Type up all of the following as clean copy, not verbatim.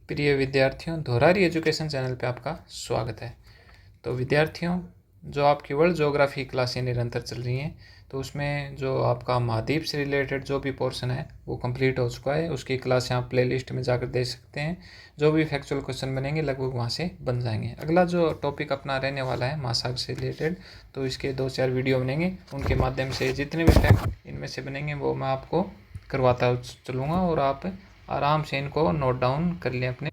प्रिय विद्यार्थियों, धोरारी education channel पे आपका स्वागत है। तो विद्यार्थियों, जो आपकी वर्ल्ड ज्योग्राफी क्लासें निरंतर चल रही हैं, तो उसमें जो आपका महाद्वीप से रिलेटेड जो भी पोर्शन है वो कंप्लीट हो चुका है। उसकी क्लास आप प्लेलिस्ट में जाकर देख सकते हैं। जो भी फैक्चुअल क्वेश्चन बनेंगे लगभग वहाँ से बन जाएंगे। अगला जो टॉपिक अपना रहने वाला है महासागर से रिलेटेड, तो इसके 2-4 वीडियो बनेंगे। उनके माध्यम से जितने भी फैक्ट इनमें से बनेंगे वो मैं आपको करवाता चलूँगा और आप आराम से इनको नोट डाउन कर लें अपने।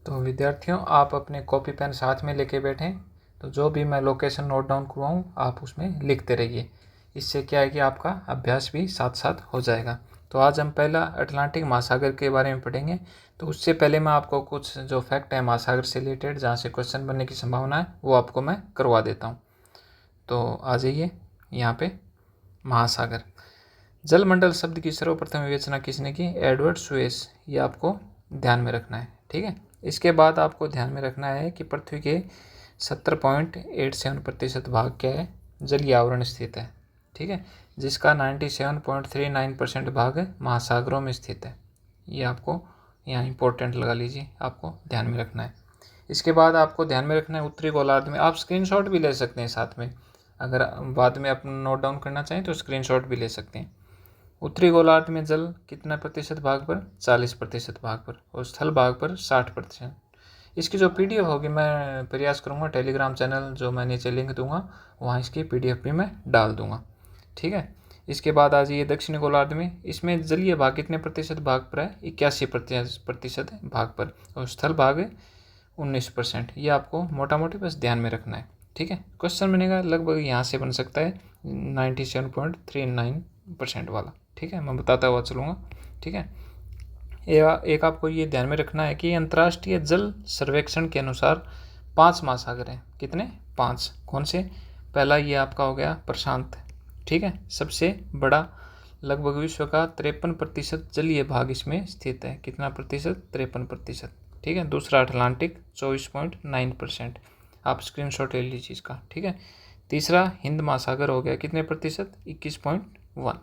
तो विद्यार्थियों, आप अपने कॉपी पेन साथ में लेके बैठें। तो जो भी मैं लोकेशन नोट डाउन करवाऊँ आप उसमें लिखते रहिए। इससे क्या है कि आपका अभ्यास भी साथ साथ हो जाएगा। तो आज हम पहला अटलांटिक महासागर के बारे में पढ़ेंगे। तो उससे पहले मैं आपको कुछ जो फैक्ट है महासागर से रिलेटेड, जहाँ से क्वेश्चन बनने की संभावना है, वो आपको मैं करवा देता हूँ। तो आ जाइए यहाँ पे। महासागर जलमंडल शब्द की सर्वप्रथम विवेचना किसने की? Edward Suez. ये आपको ध्यान में रखना है, ठीक है। इसके बाद आपको ध्यान में रखना है कि पृथ्वी के 70.87% भाग क्या है? जलीय आवरण स्थित है, ठीक है, जिसका 97.39% भाग महासागरों में स्थित है। ये आपको यहाँ इंपॉर्टेंट लगा लीजिए, आपको ध्यान में रखना है। इसके बाद आपको ध्यान में रखना है उत्तरी गोलार्ध में। आप स्क्रीनशॉट भी ले सकते हैं साथ में, अगर बाद में आप नोट डाउन करना चाहें तो स्क्रीनशॉट भी ले सकते हैं। उत्तरी गोलार्ध में जल कितना प्रतिशत भाग पर? 40% भाग पर, और स्थल भाग पर 60%। इसकी जो पीडीएफ होगी मैं प्रयास करूंगा टेलीग्राम चैनल जो मैं नीचे लिंक दूंगा वहाँ इसकी पीडीएफ भी मैं डाल दूंगा, ठीक है। इसके बाद आ जाइए दक्षिणी गोलार्ध में। इसमें जलीय भाग कितने प्रतिशत भाग पर है? 81% भाग पर, और स्थल भाग 19%। ये आपको मोटा मोटी बस ध्यान में रखना है, ठीक है। क्वेश्चन बनेगा लगभग यहाँ से बन सकता है 97.39% वाला, ठीक है, मैं बताता हुआ चलूँगा, ठीक है। एक आपको ये ध्यान में रखना है कि अंतर्राष्ट्रीय जल सर्वेक्षण के अनुसार 5 महासागर हैं। कितने? 5। कौन से? पहला ये आपका हो गया प्रशांत, ठीक है, सबसे बड़ा, लगभग विश्व का 53% जलीय भाग इसमें स्थित है। कितना प्रतिशत? 53%, ठीक है। दूसरा अटलांटिक 24.9%, आप स्क्रीनशॉट ले लीजिए इसका, ठीक है। तीसरा हिंद महासागर हो गया, कितने प्रतिशत? 21.1।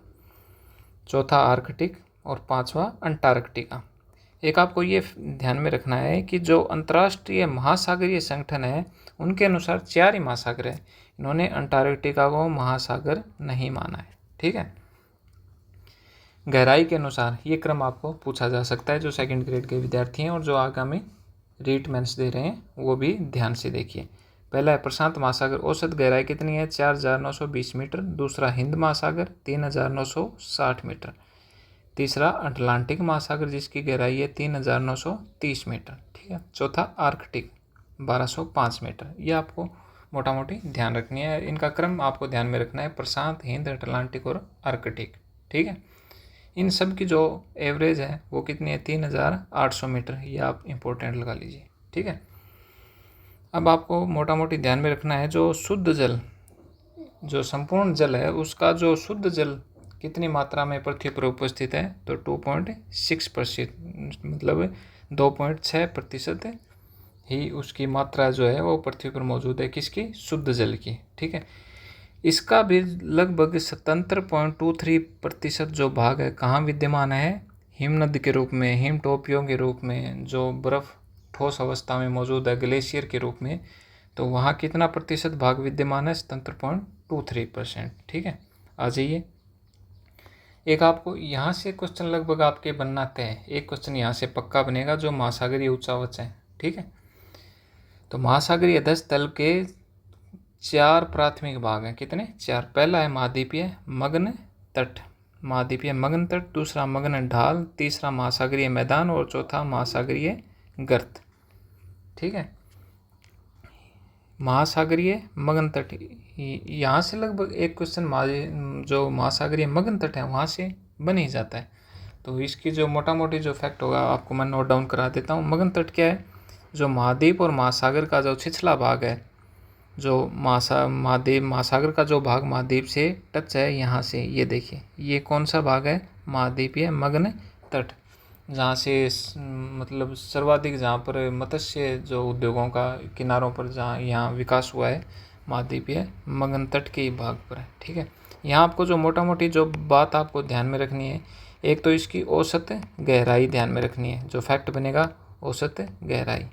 चौथा आर्कटिक, और पांचवा अंटार्कटिका। एक आपको ये ध्यान में रखना है कि जो अंतर्राष्ट्रीय महासागरीय संगठन है उनके अनुसार 4 ही महासागर है। इन्होंने अंटार्कटिका को महासागर नहीं माना है, ठीक है। गहराई के अनुसार ये क्रम आपको पूछा जा सकता है, जो सेकंड ग्रेड के विद्यार्थी हैं और जो आगामी रीट मेंस दे रहे हैं वो भी ध्यान से देखिए। पहला है प्रशांत महासागर, औसत गहराई कितनी है? 4920 मीटर। दूसरा हिंद महासागर 3960 मीटर। तीसरा अटलांटिक महासागर जिसकी गहराई है 3930 मीटर, ठीक है। चौथा आर्कटिक 1205 मीटर। ये आपको मोटा मोटी ध्यान रखनी है। इनका क्रम आपको ध्यान में रखना है, प्रशांत, हिंद, अटलांटिक और आर्कटिक, ठीक है। इन सब की जो एवरेज है वो कितनी है? 3800 मीटर। ये आप इम्पोर्टेंट लगा लीजिए, ठीक है। अब आपको मोटा मोटी ध्यान में रखना है जो शुद्ध जल, जो संपूर्ण जल है उसका जो शुद्ध जल कितनी मात्रा में पृथ्वी पर उपस्थित है? तो 2.6%, मतलब 2.6% ही उसकी मात्रा जो है वो पृथ्वी पर मौजूद है। किसकी? शुद्ध जल की, ठीक है। इसका भी लगभग 77.23% जो भाग है कहाँ विद्यमान है? हिमनद के रूप में, हिम टोपियों के रूप में, जो बर्फ़ ठोस अवस्था में मौजूद है ग्लेशियर के रूप में, तो वहाँ कितना प्रतिशत भाग विद्यमान है? 77.23%, ठीक है। आ जाइए, एक आपको यहाँ से क्वेश्चन लगभग आपके बनना तय है। एक क्वेश्चन यहाँ से पक्का बनेगा जो महासागरीय उच्चावच है, ठीक है। तो महासागरीय अधस तल के 4 प्राथमिक भाग हैं। कितने? 4। पहला है महाद्वीपीय मग्न तट, महाद्वीपीय मग्न तट। दूसरा मग्न ढाल। तीसरा महासागरीय मैदान, और चौथा महासागरीय गर्त, ठीक है। महासागरीय मग्न तट, यहाँ से लगभग एक क्वेश्चन जो महासागरीय मग्न तट है वहाँ से बन ही जाता है। तो इसकी जो मोटा मोटी जो फैक्ट होगा आपको मैं नोट डाउन करा देता हूँ। मग्न तट क्या है? जो महाद्वीप और महासागर का जो छिछला भाग है, जो महासागर का जो भाग महाद्वीप से टच है, यहाँ से ये देखिए, ये कौन सा भाग है? महाद्वीपीय मग्न तट, जहाँ से मतलब सर्वाधिक जहाँ पर मत्स्य जो उद्योगों का किनारों पर जहाँ यहाँ विकास हुआ है महाद्वीपीय मग्न तट के भाग पर है, ठीक है। यहाँ आपको जो मोटा मोटी जो बात आपको ध्यान में रखनी है एक तो इसकी औसत गहराई ध्यान में रखनी है, जो फैक्ट बनेगा औसत गहराई,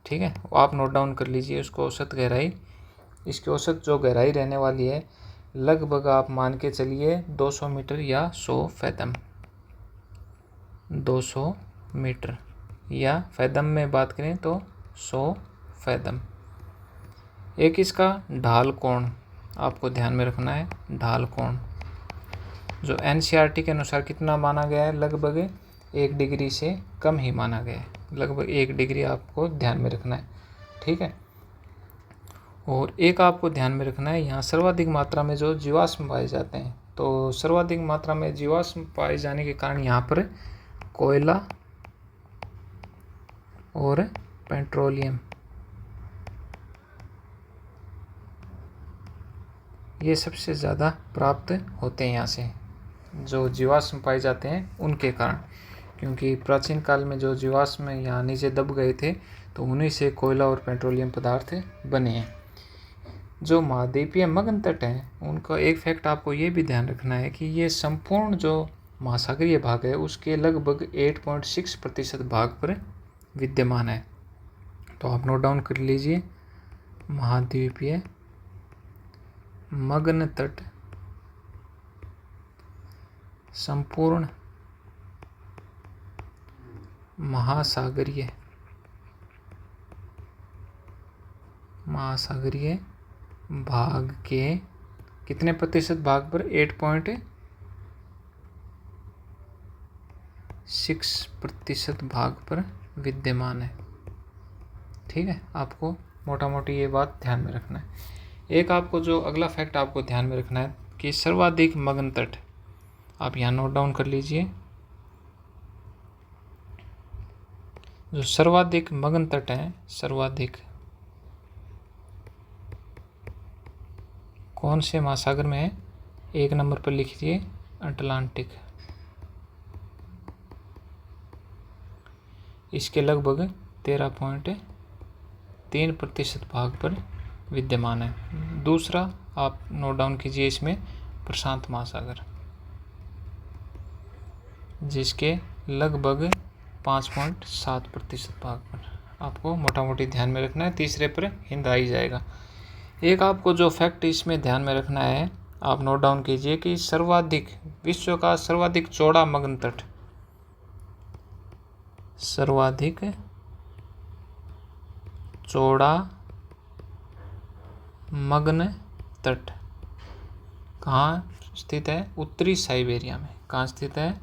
ठीक है, वो आप नोट डाउन कर लीजिए उसको। औसत गहराई, इसकी औसत जो गहराई रहने वाली है लगभग आप मान के चलिए 200 मीटर या 100 फैथम, 200 मीटर या फैथम में बात करें तो 100 फैथम। एक इसका ढाल कोण आपको ध्यान में रखना है। ढाल कोण जो एनसीईआरटी के अनुसार कितना माना गया है, लगभग 1 डिग्री से कम ही माना गया है, लगभग 1 डिग्री आपको ध्यान में रखना है, ठीक है। और एक आपको ध्यान में रखना है, यहाँ सर्वाधिक मात्रा में जो जीवाश्म पाए जाते हैं, तो सर्वाधिक मात्रा में जीवाश्म पाए जाने के कारण यहाँ पर कोयला और पेट्रोलियम, ये सबसे ज़्यादा प्राप्त होते हैं यहाँ से, जो जीवाश्म पाए जाते हैं उनके कारण, क्योंकि प्राचीन काल में जो जीवाश्म यहाँ नीचे दब गए थे तो उन्हीं से कोयला और पेट्रोलियम पदार्थ बने हैं। जो महाद्वीपीय मग्न तट हैं उनका एक फैक्ट आपको ये भी ध्यान रखना है कि ये संपूर्ण जो महासागरीय भाग है उसके लगभग 8.6% भाग पर विद्यमान है। तो आप नोट डाउन कर लीजिए, महाद्वीपीय मग्न तट संपूर्ण महासागरीय भाग के कितने प्रतिशत भाग पर, 8.6% भाग पर विद्यमान है, ठीक है। आपको मोटा मोटी ये बात ध्यान में रखना है। एक आपको जो अगला फैक्ट आपको ध्यान में रखना है कि सर्वाधिक मग्न तट, आप यहाँ नोट डाउन कर लीजिए, जो सर्वाधिक मग्न तट हैं, सर्वाधिक कौन से महासागर में है, 1 नंबर पर लिखिए अटलांटिक, इसके लगभग 13.3% भाग पर विद्यमान है। दूसरा आप नोट डाउन कीजिए इसमें प्रशांत महासागर, जिसके लगभग 5.7% भाग पर, आपको मोटा मोटी ध्यान में रखना है। तीसरे पर हिंद आ ही जाएगा। एक आपको जो फैक्ट इसमें ध्यान में रखना है, आप नोट डाउन कीजिए कि विश्व का सर्वाधिक चौड़ा मग्न तट, सर्वाधिक चौड़ा मग्न तट कहाँ स्थित है, उत्तरी साइबेरिया में। कहाँ स्थित है,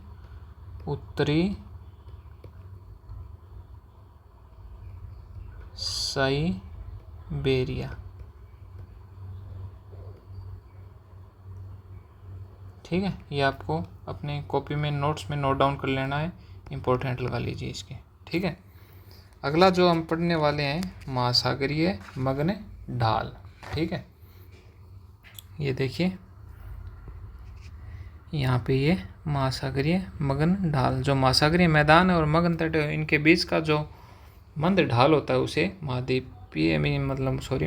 उत्तरी साइबेरिया, ठीक है। ये आपको अपने कॉपी में नोट्स में नोट डाउन कर लेना है, इम्पोर्टेंट लगा लीजिए इसके, ठीक है। अगला जो हम पढ़ने वाले हैं, महासागरीय मग्न ढाल, ठीक है। ये देखिए यहाँ पे ये महासागरीय मग्न ढाल, जो महासागरीय मैदान है और मग्न तट है, इनके बीच का जो मंद ढाल होता है उसे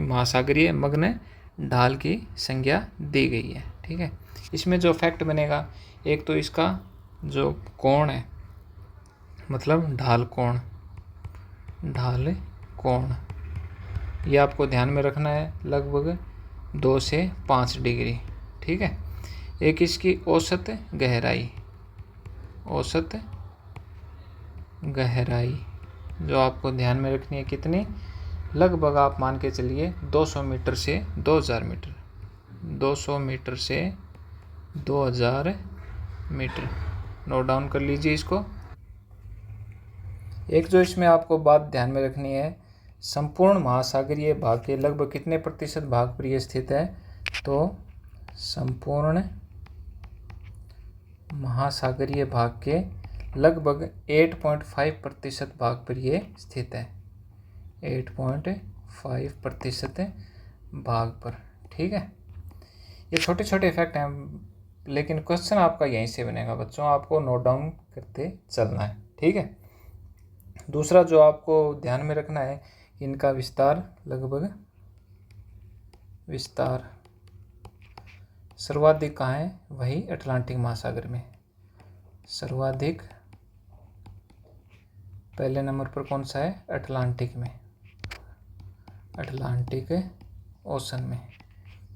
महासागरीय मग्न ढाल की संज्ञा दी गई है, ठीक है। इसमें जो फैक्ट बनेगा, एक तो इसका जो कोण है, मतलब ढाल कोण, ये आपको ध्यान में रखना है, लगभग 2 से 5 डिग्री, ठीक है। एक इसकी औसत गहराई जो आपको ध्यान में रखनी है, कितनी, लगभग आप मान के चलिए 200 मीटर से 2000 मीटर, 200 मीटर से 2000 मीटर, नोट डाउन कर लीजिए इसको। एक जो इसमें आपको बात ध्यान में रखनी है, संपूर्ण महासागरीय भाग के लगभग कितने प्रतिशत भाग पर यह स्थित है, तो संपूर्ण महासागरीय भाग के लगभग 8.5% भाग पर यह स्थित है, 8.5% भाग पर, ठीक है। ये छोटे छोटे फैक्ट हैं, लेकिन क्वेश्चन आपका यहीं से बनेगा बच्चों, आपको नोट डाउन करते चलना है, ठीक है। दूसरा जो आपको ध्यान में रखना है, इनका विस्तार सर्वाधिक कहाँ है, वही अटलांटिक महासागर में, सर्वाधिक पहले नंबर पर कौन सा है? अटलांटिक में, अटलांटिक ओशन में।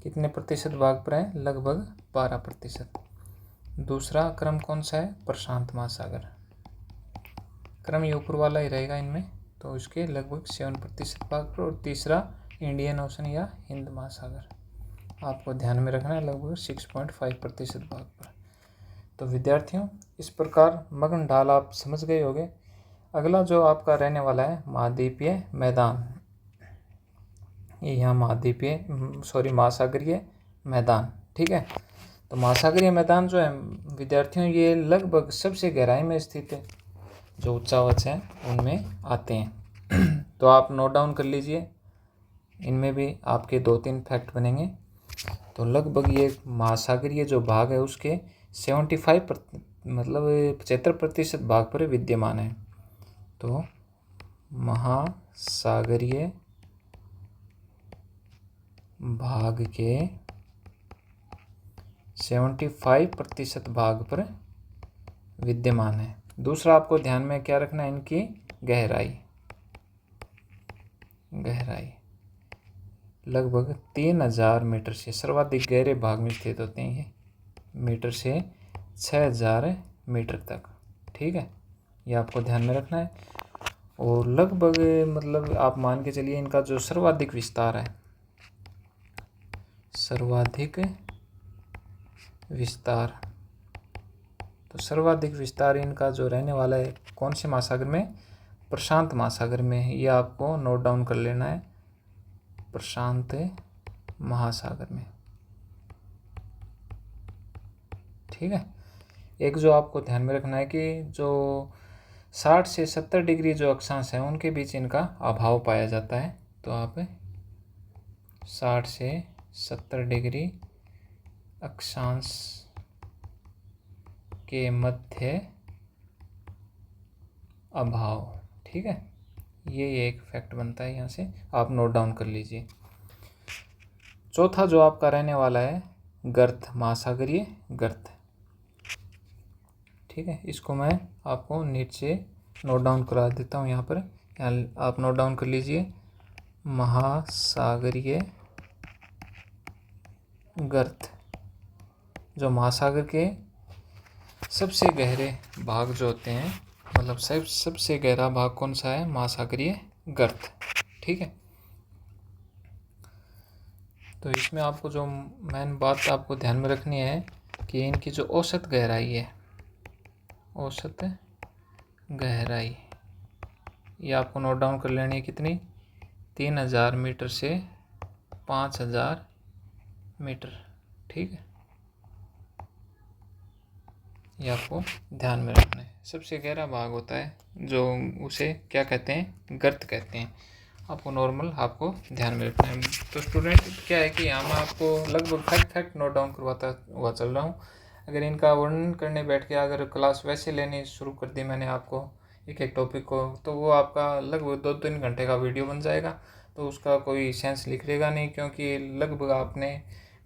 कितने प्रतिशत भाग पर है? लगभग 12%। दूसरा क्रम कौन सा है? प्रशांत महासागर। क्रम ये ऊपर वाला ही रहेगा इनमें, तो इसके लगभग 7% भाग पर। और तीसरा इंडियन ओशन या हिंद महासागर, आपको ध्यान में रखना है, लगभग 6.5% भाग पर। तो विद्यार्थियों, इस प्रकार मग्न ढाल आप समझ गए होंगे। अगला जो आपका रहने वाला है महाद्वीपीय मैदान, ये यहाँ महासागरीय मैदान। ठीक है, तो महासागरीय मैदान जो है विद्यार्थियों, ये लगभग सबसे गहराई में स्थित है, जो उच्चावच हैं उनमें आते हैं। तो आप नोट डाउन कर लीजिए, इनमें भी आपके 2-3 फैक्ट बनेंगे। तो लगभग ये महासागरीय जो भाग है उसके 75% भाग पर विद्यमान है। तो महासागरीय भाग के 75% भाग पर विद्यमान है। दूसरा आपको ध्यान में क्या रखना है? इनकी गहराई लगभग 3000 मीटर से सर्वाधिक गहरे भाग में स्थित होते हैं, ये मीटर से 6000 मीटर तक। ठीक है, ये आपको ध्यान में रखना है। और लगभग आप मान के चलिए इनका जो सर्वाधिक विस्तार है, सर्वाधिक विस्तार इनका जो रहने वाला है कौन से महासागर में? प्रशांत महासागर में। ये आपको नोट डाउन कर लेना है, प्रशांत महासागर में। ठीक है, एक जो आपको ध्यान में रखना है कि जो 60 से 70 डिग्री जो अक्षांश है उनके बीच इनका अभाव पाया जाता है। तो आप 60 से 70 डिग्री अक्षांश के मध्य अभाव। ठीक है, ये एक फैक्ट बनता है, यहाँ से आप नोट डाउन कर लीजिए। चौथा जो आपका रहने वाला है गर्त, महासागरीय गर्त। ठीक है, इसको मैं आपको नीचे नोट डाउन करा देता हूँ। यहाँ पर आप नोट डाउन कर लीजिए, महासागरीय गर्त। जो महासागर के सबसे गहरे भाग जो होते हैं, सबसे गहरा भाग कौन सा है? महासागरीय गर्त। ठीक है, तो इसमें आपको जो मेन बात आपको ध्यान में रखनी है कि इनकी जो औसत गहराई है, औसत गहराई ये आपको नोट डाउन कर लेनी है। कितनी? 3000 मीटर से 5000 मीटर। ठीक है, ये आपको ध्यान में रखना है। सबसे गहरा भाग होता है जो उसे क्या कहते हैं? गर्त कहते हैं। आपको आपको ध्यान में रखना है। तो स्टूडेंट क्या है कि यहाँ मैं आपको लगभग फैक्ट नोट डाउन करवाता हुआ चल रहा हूँ। अगर इनका वर्णन करने बैठ के अगर क्लास वैसे लेनी शुरू कर दी मैंने आपको एक टॉपिक को, तो वो आपका लगभग 2-3 घंटे का वीडियो बन जाएगा। तो उसका कोई सेंस निकलेगा नहीं, क्योंकि लगभग आपने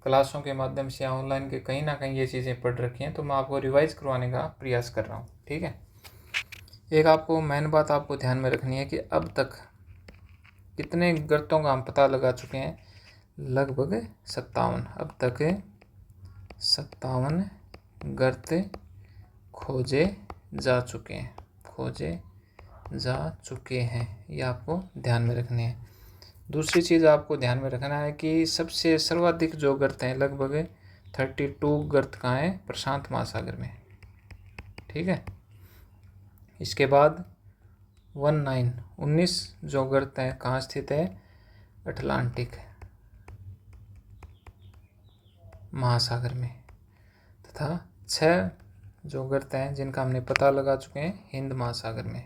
क्लासों के माध्यम से ऑनलाइन के कहीं ना कहीं ये चीज़ें पढ़ रखी हैं। तो मैं आपको रिवाइज़ करवाने का प्रयास कर रहा हूँ। ठीक है, एक आपको मेन बात आपको ध्यान में रखनी है कि अब तक कितने गर्तों का हम पता लगा चुके हैं? लगभग 57। अब तक 57 गर्त खोजे जा चुके हैं। ये आपको ध्यान में रखने हैं। दूसरी चीज़ आपको ध्यान में रखना है कि सबसे सर्वाधिक जो गर्त हैं, लगभग 32 गर्त कहाँ हैं? प्रशांत महासागर में। ठीक है, इसके बाद 19 जो गर्त हैं कहाँ स्थित है? अटलांटिक महासागर में। तथा 6 जो गर्त हैं जिनका हमने पता लगा चुके हैं हिंद महासागर में।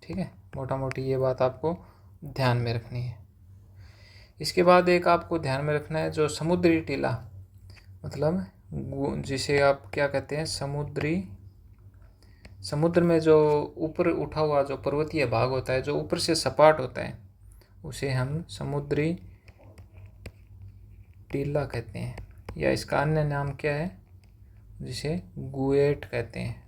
ठीक है, मोटा मोटी ये बात आपको ध्यान में रखनी है। इसके बाद एक आपको ध्यान में रखना है जो समुद्री टीला, जिसे आप क्या कहते हैं? समुद्र में जो ऊपर उठा हुआ जो पर्वतीय भाग होता है, जो ऊपर से सपाट होता है, उसे हम समुद्री टीला कहते हैं। या इसका अन्य नाम क्या है? जिसे गुएट कहते हैं।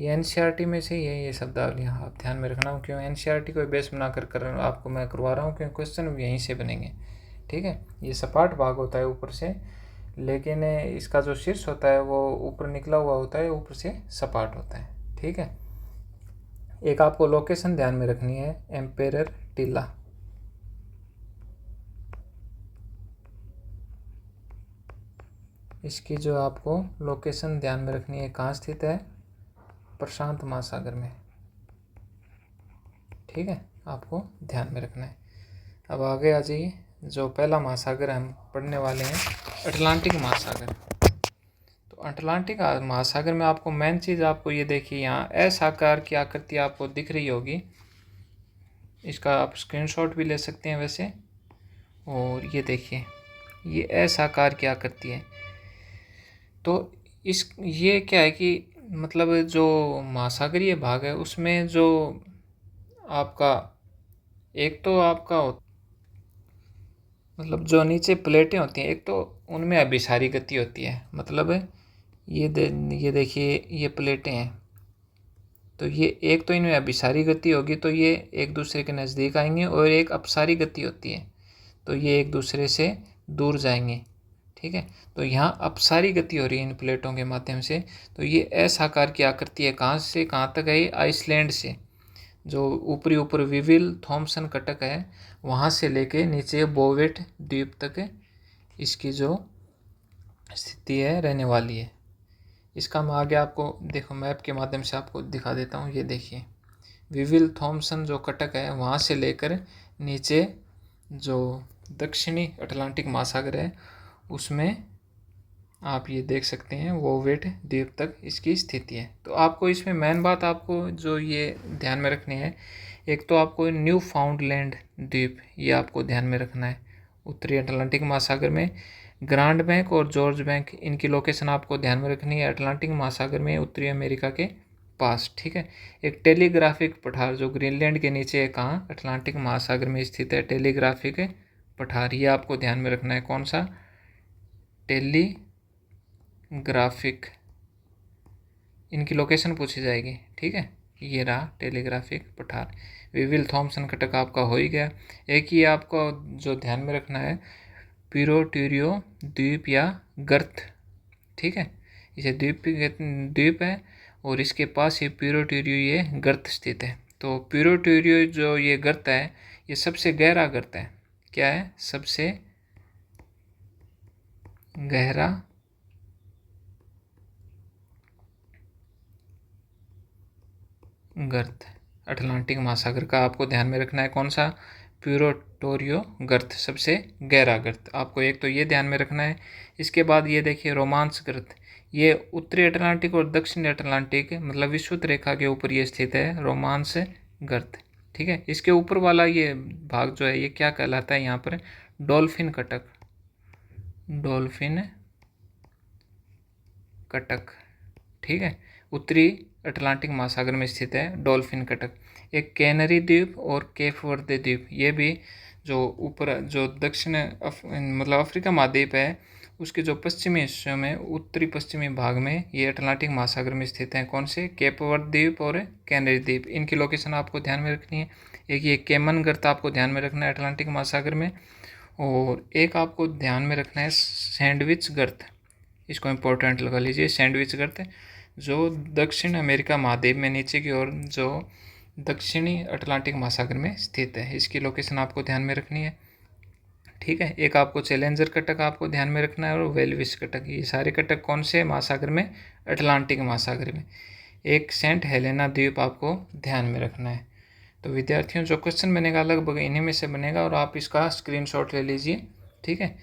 ये एनसीईआरटी में से ये शब्दावलियाँ आप ध्यान में रखना। क्यों एनसीईआरटी को बेस बनाकर कर आपको मैं करवा रहा हूँ, क्योंकि क्वेश्चन भी यहीं से बनेंगे। ठीक है, ये सपाट भाग होता है ऊपर से, लेकिन इसका जो शीर्ष होता है वो ऊपर निकला हुआ होता है, ऊपर से सपाट होता है। ठीक है, एक आपको लोकेशन ध्यान में रखनी है, एम्पेरर टीला। इसकी जो आपको लोकेशन ध्यान में रखनी है, कहाँ स्थित है, प्रशांत महासागर में। ठीक है, आपको ध्यान में रखना है। अब आगे आ जाइए, जो पहला महासागर हम पढ़ने वाले हैं, अटलांटिक महासागर। तो अटलांटिक महासागर में आपको मेन चीज़ आपको ये देखिए, यहाँ एस आकार की आकृति आपको दिख रही होगी। इसका आप स्क्रीनशॉट भी ले सकते हैं वैसे। और ये देखिए, ये एस आकार की आकृति है। तो ये क्या है कि मतलब जो महासागरीय भाग है उसमें जो आपका एक तो आपका मतलब जो नीचे प्लेटें होती हैं, एक तो उनमें अभिसारी गति होती है। मतलब ये देखिए, ये प्लेटें हैं, तो ये एक तो इनमें अभिसारी गति होगी, तो ये एक दूसरे के नज़दीक आएंगे, और एक अपसारी गति होती है, तो ये एक दूसरे से दूर जाएंगे। ठीक है, तो यहाँ अपसारी गति हो रही है इन प्लेटों के माध्यम से। तो ये एस आकार की आकृति है। कहाँ से कहाँ तक है? आइसलैंड से, जो ऊपर विविल थॉम्सन कटक है, वहाँ से लेके नीचे बोवेट द्वीप तक इसकी जो स्थिति है रहने वाली है। इसका मैं आगे आपको देखो मैप के माध्यम से आपको दिखा देता हूँ। ये देखिए, विविल थॉम्सन जो कटक है, वहाँ से लेकर नीचे जो दक्षिणी अटलांटिक महासागर है, उसमें आप ये देख सकते हैं वोवेट द्वीप तक इसकी स्थिति है। तो आपको इसमें मेन बात आपको जो ये ध्यान में रखनी है, एक तो आपको न्यू फाउंडलैंड द्वीप, ये आपको ध्यान में रखना है उत्तरी अटलांटिक महासागर में। ग्रांड बैंक और जॉर्ज बैंक, इनकी लोकेशन आपको ध्यान में रखनी है अटलांटिक महासागर में, उत्तरी अमेरिका के पास। ठीक है, एक टेलीग्राफिक पठार जो ग्रीनलैंड के नीचे है, कहाँ? अटलांटिक महासागर में स्थित है टेलीग्राफिक पठार, ये आपको ध्यान में रखना है। कौन सा? टेलीग्राफिक, इनकी लोकेशन पूछी जाएगी। ठीक है, ये रहा टेलीग्राफिक पठार। विविल थॉम्सन कटक आपका हो ही गया। एक ही आपको जो ध्यान में रखना है, प्यूरोटोरियो द्वीप या गर्त। ठीक है, इसे द्वीप है, और इसके पास ही प्यूरोटोरियो ये गर्त स्थित है। तो प्यूरोटोरियो जो ये गर्त है, ये सबसे गहरा गर्त है। क्या है? सबसे गहरा गर्त अटलांटिक महासागर का आपको ध्यान में रखना है। कौन सा? प्यूरोटोरियो गर्त, सबसे गहरा गर्त। आपको एक तो ये ध्यान में रखना है। इसके बाद ये देखिए रोमांस गर्त, ये उत्तरी अटलांटिक और दक्षिणी अटलांटिक मतलब विषुवत रेखा के ऊपर ये स्थित है, रोमांस गर्त। ठीक है, इसके ऊपर वाला ये भाग जो है, ये क्या कहलाता है यहाँ पर? Dolphin Cuttack, dolphin Cuttack. ठीक है, उत्तरी अटलांटिक महासागर में स्थित है डॉल्फिन कटक। एक कैनरी द्वीप और केप वर्दे द्वीप, ये भी जो ऊपर जो दक्षिण मतलब अफ्रीका महाद्वीप है, उसके जो पश्चिमी हिस्सों में, उत्तरी पश्चिमी भाग में ये अटलांटिक महासागर में स्थित हैं। कौन से? केप वर्दे द्वीप और कैनरी द्वीप, इनकी लोकेशन आपको ध्यान में रखनी है। एक ये केमन गर्त आपको ध्यान में रखना है अटलांटिक महासागर में, और एक आपको ध्यान में रखना है सैंडविच गर्त, इसको इम्पोर्टेंट लगा लीजिए। सैंडविच गर्त जो दक्षिण अमेरिका महाद्वीप में नीचे की ओर जो दक्षिणी अटलांटिक महासागर में स्थित है, इसकी लोकेशन आपको ध्यान में रखनी है। ठीक है, एक आपको चैलेंजर कटक आपको ध्यान में रखना है, और वेलविस कटक, ये सारे कटक कौन से महासागर में? अटलांटिक महासागर में। एक सेंट हेलेना द्वीप आपको ध्यान में रखना है। तो विद्यार्थियों, जो क्वेश्चन बनेगा लगभग इन्हीं में से बनेगा, और आप इसका स्क्रीनशॉट ले लीजिए। ठीक है,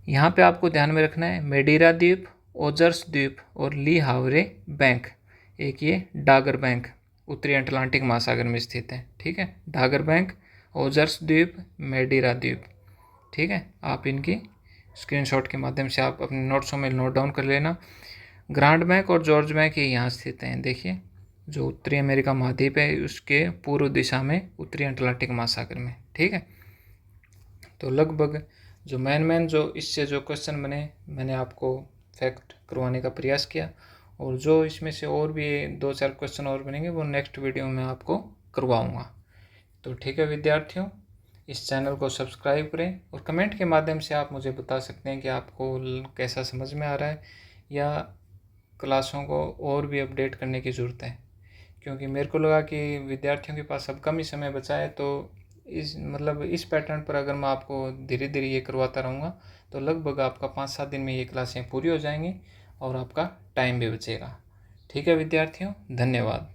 यहाँ पे आपको ध्यान में रखना है मेडीरा द्वीप, ओजर्स द्वीप और ली हावरे बैंक। एक ये डागर बैंक उत्तरी अटलांटिक महासागर में स्थित है। ठीक है, डागर बैंक, ओजर्स द्वीप, मेडीरा द्वीप। ठीक है, आप इनकी स्क्रीनशॉट के माध्यम से आप अपने नोट्सों में नोट डाउन कर लेना। ग्रांड बैंक और जॉर्ज बैंक ये यहाँ स्थित हैं। देखिए, जो उत्तरी अमेरिका महाद्वीप है उसके पूर्व दिशा में उत्तरी अटलांटिक महासागर में। ठीक है, तो लगभग जो मेन जो इससे जो क्वेश्चन बने, मैंने आपको फैक्ट करवाने का प्रयास किया, और जो इसमें से और भी 2-4 क्वेश्चन और बनेंगे वो नेक्स्ट वीडियो में आपको करवाऊँगा। तो ठीक है विद्यार्थियों, इस चैनल को सब्सक्राइब करें और कमेंट के माध्यम से आप मुझे बता सकते हैं कि आपको कैसा समझ में आ रहा है या क्लासों को और भी अपडेट करने की ज़रूरत है। क्योंकि मेरे को लगा कि विद्यार्थियों के पास अब कम ही समय बचा है, तो इस पैटर्न पर अगर मैं आपको धीरे धीरे ये करवाता रहूँगा तो लगभग आपका 5-7 दिन में ये क्लासें पूरी हो जाएंगी और आपका टाइम भी बचेगा। ठीक है विद्यार्थियों, धन्यवाद।